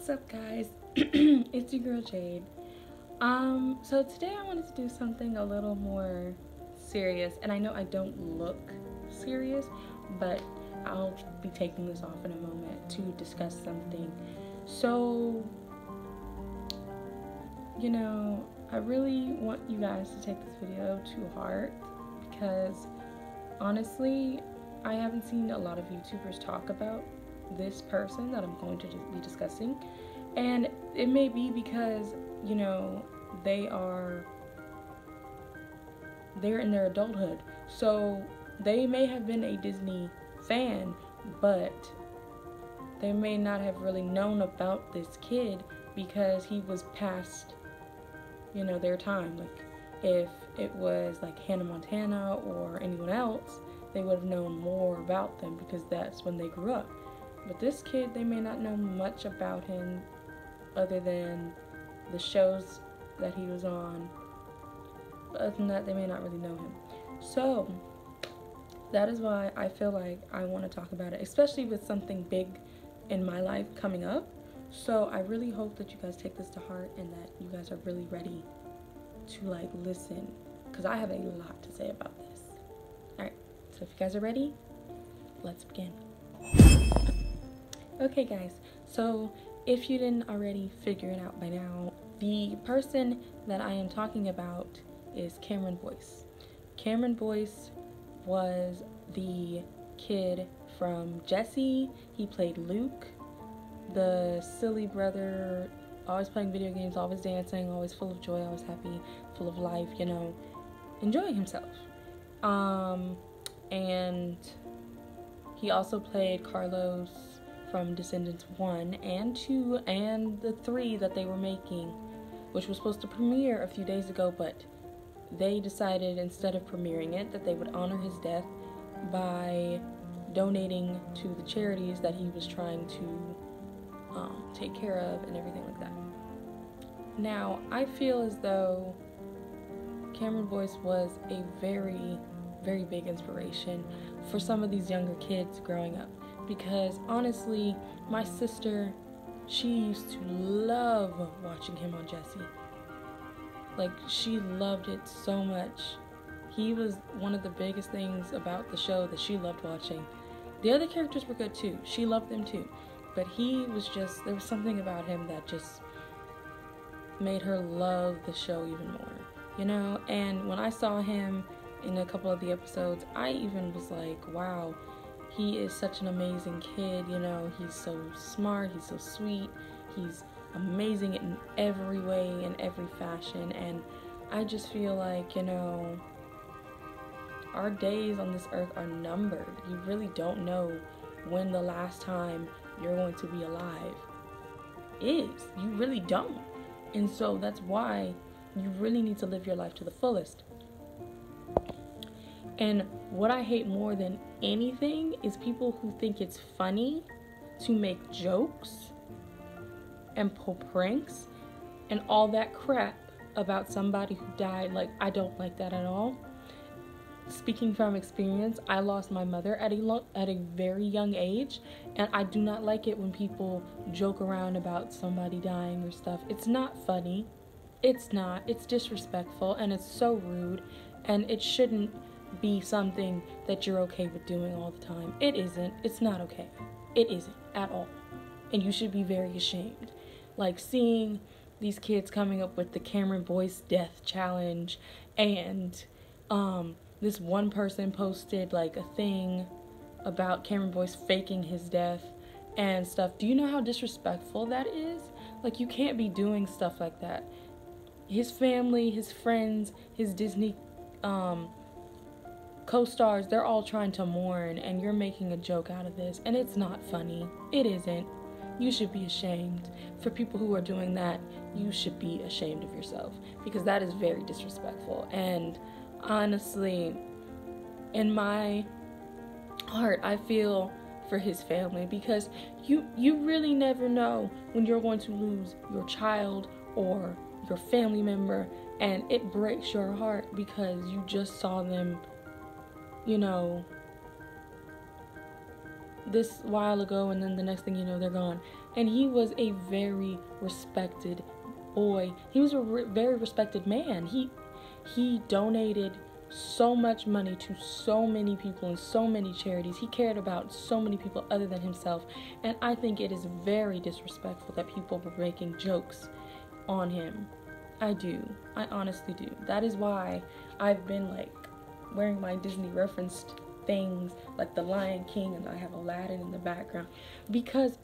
What's up, guys? It's your girl Jade. So today I wanted to do something a little more serious, and I know I don't look serious, but I'll be taking this off in a moment to discuss something. So, I really want you guys to take this video to heart because honestly, I haven't seen a lot of YouTubers talk about this person that I'm going to be discussing, and it may be because they're in their adulthood, so they may have been a Disney fan, but they may not have really known about this kid because he was past their time. Like if it was like Hannah Montana or anyone else, they would have known more about them because that's when they grew up. But this kid, they may not know much about him other than the shows that he was on. But other than that, they may not really know him. So that is why I feel like I want to talk about it, especially with something big in my life coming up. So I really hope that you guys take this to heart and that you guys are really ready to listen, because I have a lot to say about this. Alright, so if you guys are ready, let's begin. Okay guys, so if you didn't already figure it out by now, the person that I am talking about is Cameron Boyce. Cameron Boyce was the kid from Jessie. He played Luke, the silly brother, always playing video games, always dancing, always full of joy, always happy, full of life, enjoying himself. And he also played Carlos from Descendants 1 and 2 and the 3 that they were making, which was supposed to premiere a few days ago, but they decided instead of premiering it that they would honor his death by donating to the charities that he was trying to take care of and everything like that. Now, I feel as though Cameron Boyce was a very, very big inspiration for some of these younger kids growing up, because honestly, my sister, she used to love watching him on Jessie. She loved it so much. He was one of the biggest things about the show that she loved watching. The other characters were good too. She loved them too. But he was there was something about him that just made her love the show even more, And when I saw him in a couple of the episodes, I even was like, wow, he is such an amazing kid, he's so smart, he's so sweet, he's amazing in every way, in every fashion, and I just feel like, our days on this earth are numbered. You really don't know when the last time you're going to be alive is. You really don't. And so that's why you really need to live your life to the fullest. And what I hate more than anything is people who think it's funny to make jokes and pull pranks and all that crap about somebody who died. I don't like that at all. Speaking from experience, I lost my mother at a very young age, and I do not like it when people joke around about somebody dying or stuff. It's not funny. It's not. It's disrespectful, and it's so rude, and it shouldn't be something that you're okay with doing all the time. It isn't. It's not okay. It isn't at all. And you should be very ashamed. Seeing these kids coming up with the Cameron Boyce death challenge, and this one person posted a thing about Cameron Boyce faking his death and stuff. Do you know how disrespectful that is? You can't be doing stuff like that. His family, his friends, his Disney co-stars, they're all trying to mourn, and you're making a joke out of this, and it's not funny. It isn't. You should be ashamed. For people who are doing that, you should be ashamed of yourself, because that is very disrespectful. And honestly, in my heart, I feel for his family, because you really never know when you're going to lose your child or your family member, and it breaks your heart because you just saw them, this while ago, and then the next thing you know, they're gone. And he was a very respected boy. He was a very respected man. He donated so much money to so many people and so many charities. He cared about so many people other than himself. And I think it is very disrespectful that people were making jokes on him. I do. I honestly do. That is why I've been like wearing my Disney referenced things like the Lion King, and I have Aladdin in the background, because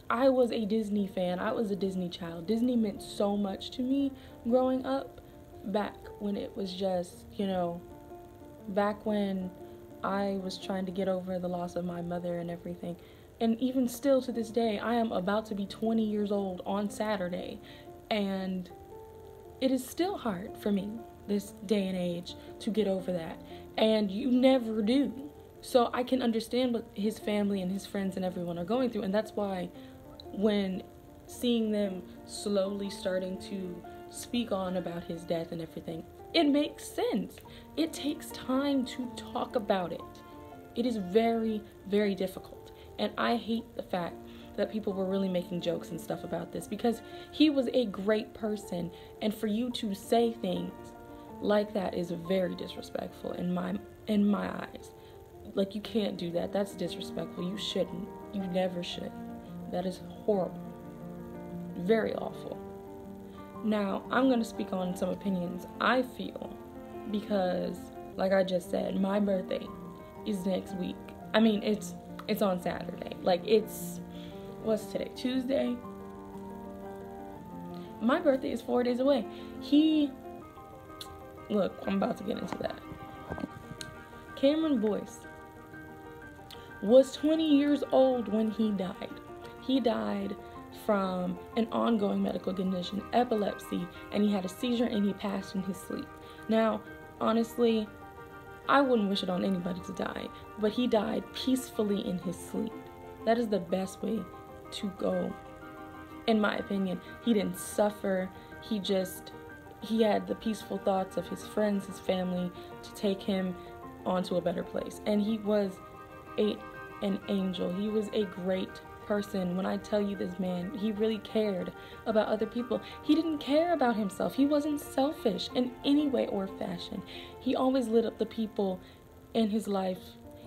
I was a Disney fan. I was a Disney child. Disney meant so much to me growing up, back when it was just, back when I was trying to get over the loss of my mother and everything. And even still to this day, I am about to be 20 years old on Saturday, and it is still hard for me this day and age to get over that. And you never do. So I can understand what his family and his friends and everyone are going through. And that's why when seeing them slowly starting to speak on about his death and everything, it makes sense. It takes time to talk about it. It is very, very difficult. And I hate the fact that people were really making jokes and stuff about this, because he was a great person. And for you to say things like that is very disrespectful in my eyes. Like, you can't do that. That's disrespectful. You shouldn't. You never should. That is horrible. Very awful. Now, I'm going to speak on some opinions I feel, because, like I just said, my birthday is next week. I mean, it's on Saturday. Like, what's today? Tuesday? My birthday is 4 days away. Look, I'm about to get into that. Cameron Boyce was 20 years old when he died. He died from an ongoing medical condition, epilepsy, and he had a seizure and he passed in his sleep. Now, honestly, I wouldn't wish it on anybody to die, but he died peacefully in his sleep. That is the best way to go, in my opinion. He didn't suffer. He had the peaceful thoughts of his friends, his family, to take him onto a better place. And he was an angel. He was a great person. When I tell you, this man, he really cared about other people. He didn't care about himself. He wasn't selfish in any way or fashion. He always lit up the people in his life.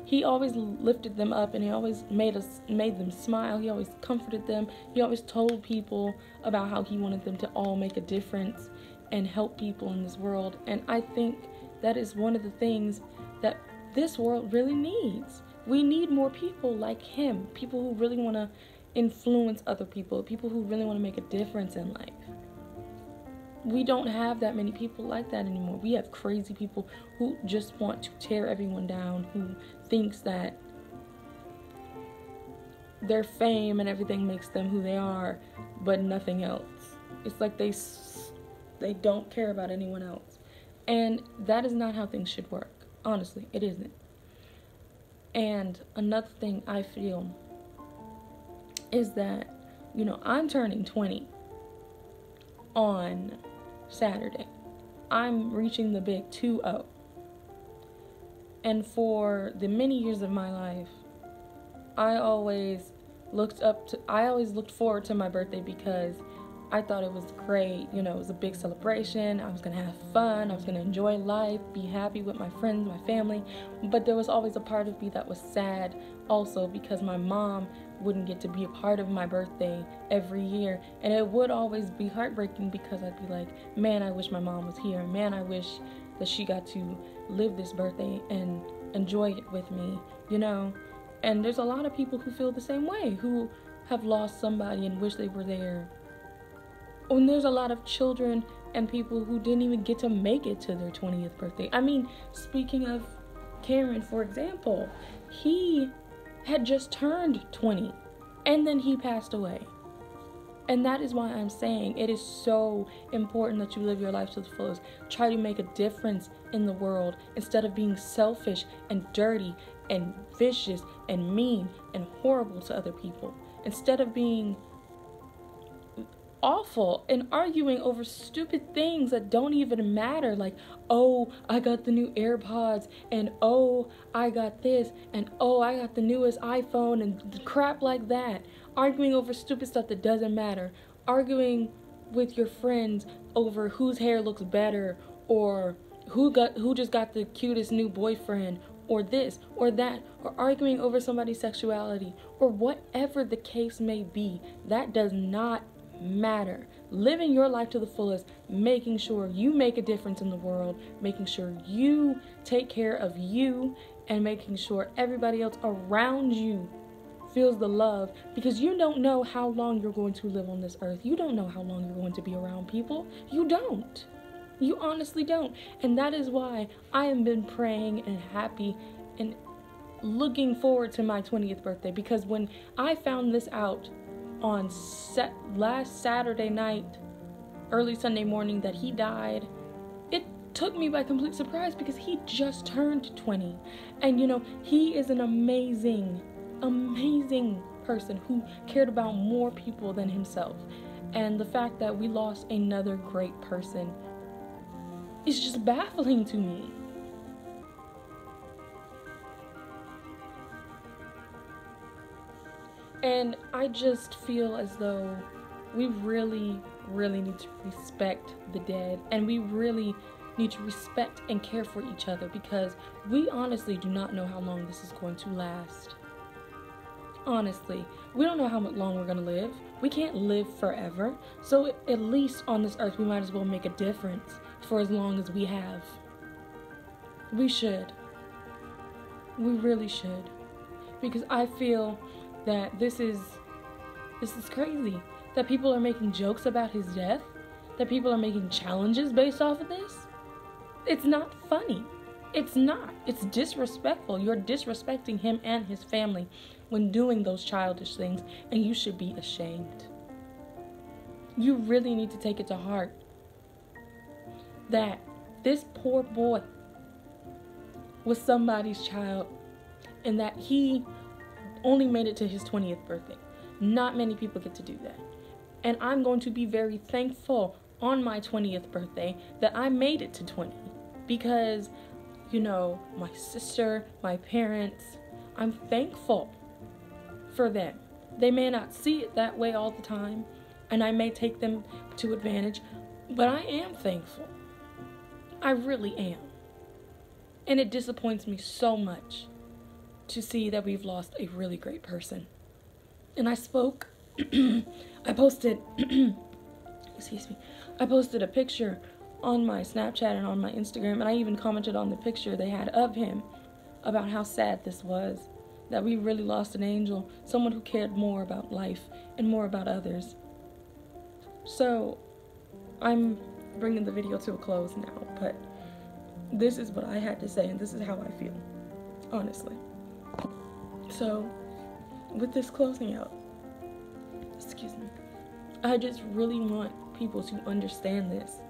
He always lifted them up, and he always made them smile. He always comforted them. He always told people about how he wanted them to all make a difference and help people in this world. And I think that is one of the things that this world really needs. We need more people like him, people who really want to influence other people, people who really want to make a difference in life. We don't have that many people like that anymore. We have crazy people who just want to tear everyone down, who thinks that their fame and everything makes them who they are, but nothing else. It's like they don't care about anyone else. And that is not how things should work. Honestly, it isn't. And another thing I feel is that, I'm turning 20 on Saturday. I'm reaching the big 2-0. And for the many years of my life, I always looked forward to my birthday, because I thought it was great. It was a big celebration. I was going to have fun. I was going to enjoy life, be happy with my friends, my family. But there was always a part of me that was sad also, because my mom wouldn't get to be a part of my birthday every year. And it would always be heartbreaking, because I'd be like, man, I wish my mom was here. Man, I wish that she got to live this birthday and enjoy it with me, And there's a lot of people who feel the same way, who have lost somebody and wish they were there. And there's a lot of children and people who didn't even get to make it to their 20th birthday. I mean, speaking of Cameron, for example, he had just turned 20 and then he passed away. And that is why I'm saying it is so important that you live your life to the fullest. Try to make a difference in the world instead of being selfish and dirty and vicious and mean and horrible to other people. Instead of being awful and arguing over stupid things that don't even matter, like, oh, I got the new AirPods, and oh, I got this, and oh, I got the newest iPhone, and crap like that. arguing over stupid stuff that doesn't matter, arguing with your friends over whose hair looks better, or who just got the cutest new boyfriend, or this or that, or arguing over somebody's sexuality, or whatever the case may be. That does not matter. Living your life to the fullest, making sure you make a difference in the world, making sure you take care of you, and making sure everybody else around you feels the love, because you don't know how long you're going to live on this earth. You don't know how long you're going to be around people. You don't. You honestly don't. And that is why I have been praying and happy and looking forward to my 20th birthday, because when I found this out on last Saturday night, early Sunday morning, that he died, it took me by complete surprise, because he just turned 20. And you know, he is an amazing person who cared about more people than himself. And the fact that we lost another great person is just baffling to me. And I just feel as though we really need to respect the dead, and we really need to respect and care for each other, because we honestly do not know how long this is going to last. Honestly, we don't know how much long we're going to live. We can't live forever. So at least on this earth, we might as well make a difference for as long as we have. We should. We really should. Because I feel that this is crazy. That people are making jokes about his death. That people are making challenges based off of this. It's not funny. It's not. It's disrespectful. You're disrespecting him and his family when doing those childish things, and you should be ashamed. You really need to take it to heart that this poor boy was somebody's child, and that he only made it to his 20th birthday. Not many people get to do that. And I'm going to be very thankful on my 20th birthday that I made it to 20, because, you know, my sister, my parents, I'm thankful for them. They may not see it that way all the time, and I may take them to advantage, but I am thankful. I really am. And it disappoints me so much to see that we've lost a really great person. And I posted I posted a picture on my Snapchat and on my Instagram, and I even commented on the picture they had of him about how sad this was, that we really lost an angel, someone who cared more about life and more about others. So I'm bringing the video to a close now, but this is what I had to say, and this is how I feel, honestly. So with this closing out, I just really want people to understand this,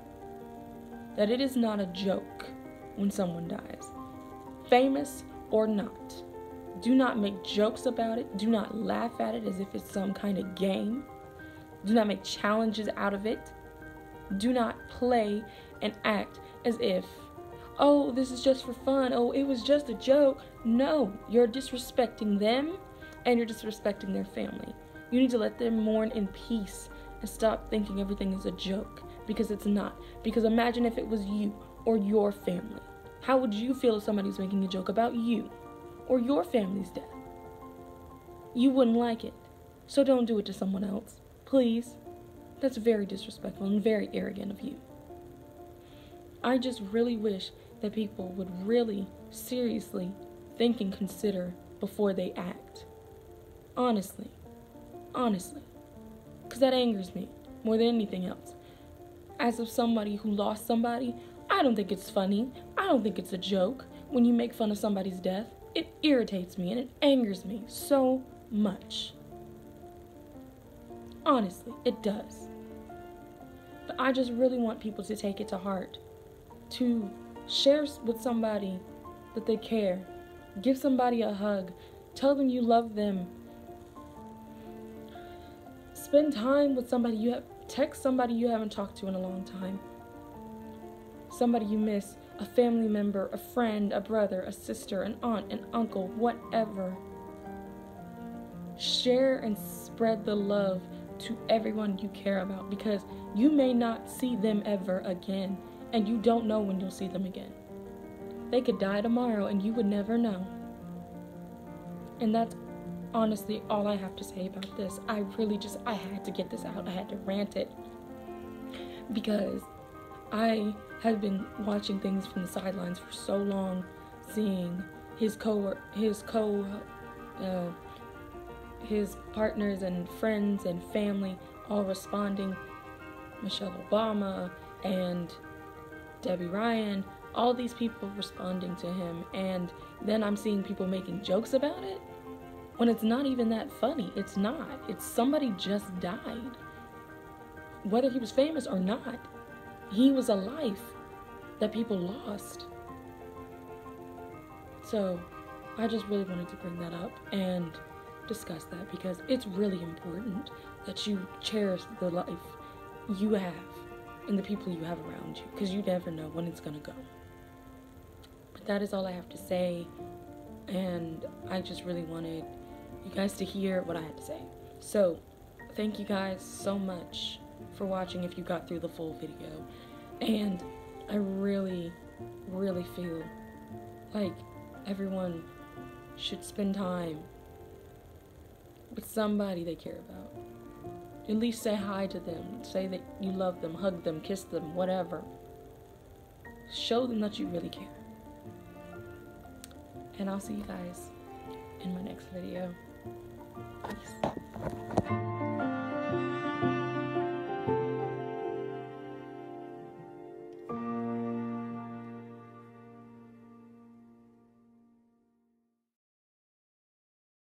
that it is not a joke when someone dies, famous or not. Do not make jokes about it. Do not laugh at it as if it's some kind of game. Do not make challenges out of it. Do not play and act as if, oh, this is just for fun. Oh, it was just a joke. No, you're disrespecting them, and you're disrespecting their family. You need to let them mourn in peace and stop thinking everything is a joke, because it's not. Because imagine if it was you or your family. How would you feel if somebody's making a joke about you or your family's death? You wouldn't like it. So don't do it to someone else, please. That's very disrespectful and very arrogant of you. I just really wish that people would really seriously think and consider before they act. Honestly. Because that angers me more than anything else. As of somebody who lost somebody, I don't think it's funny. I don't think it's a joke when you make fun of somebody's death. It irritates me and it angers me so much. Honestly, it does. But I just really want people to take it to heart, to share with somebody that they care. Give somebody a hug. Tell them you love them. Spend time with somebody text somebody you haven't talked to in a long time. Somebody you miss, a family member, a friend, a brother, a sister, an aunt, an uncle, whatever. Share and spread the love to everyone you care about, because you may not see them ever again, and you don't know when you'll see them again. They could die tomorrow and you would never know. And that's honestly all I have to say about this. I had to get this out. I had to rant it, because I have been watching things from the sidelines for so long, seeing his partners and friends and family all responding. Michelle Obama and Debbie Ryan, all these people responding to him, and then I'm seeing people making jokes about it when it's not even that funny. It's not. It's somebody just died. Whether he was famous or not, he was a life that people lost. So I just really wanted to bring that up and discuss that, because it's really important that you cherish the life you have and the people you have around you, because you never know when it's gonna go. But that is all I have to say, and I just really wanted you guys to hear what I had to say. So thank you guys so much for watching if you got through the full video, and I really feel like everyone should spend time with somebody they care about. At least say hi to them, say that you love them, hug them, kiss them, whatever. Show them that you really care. And I'll see you guys in my next video. Peace.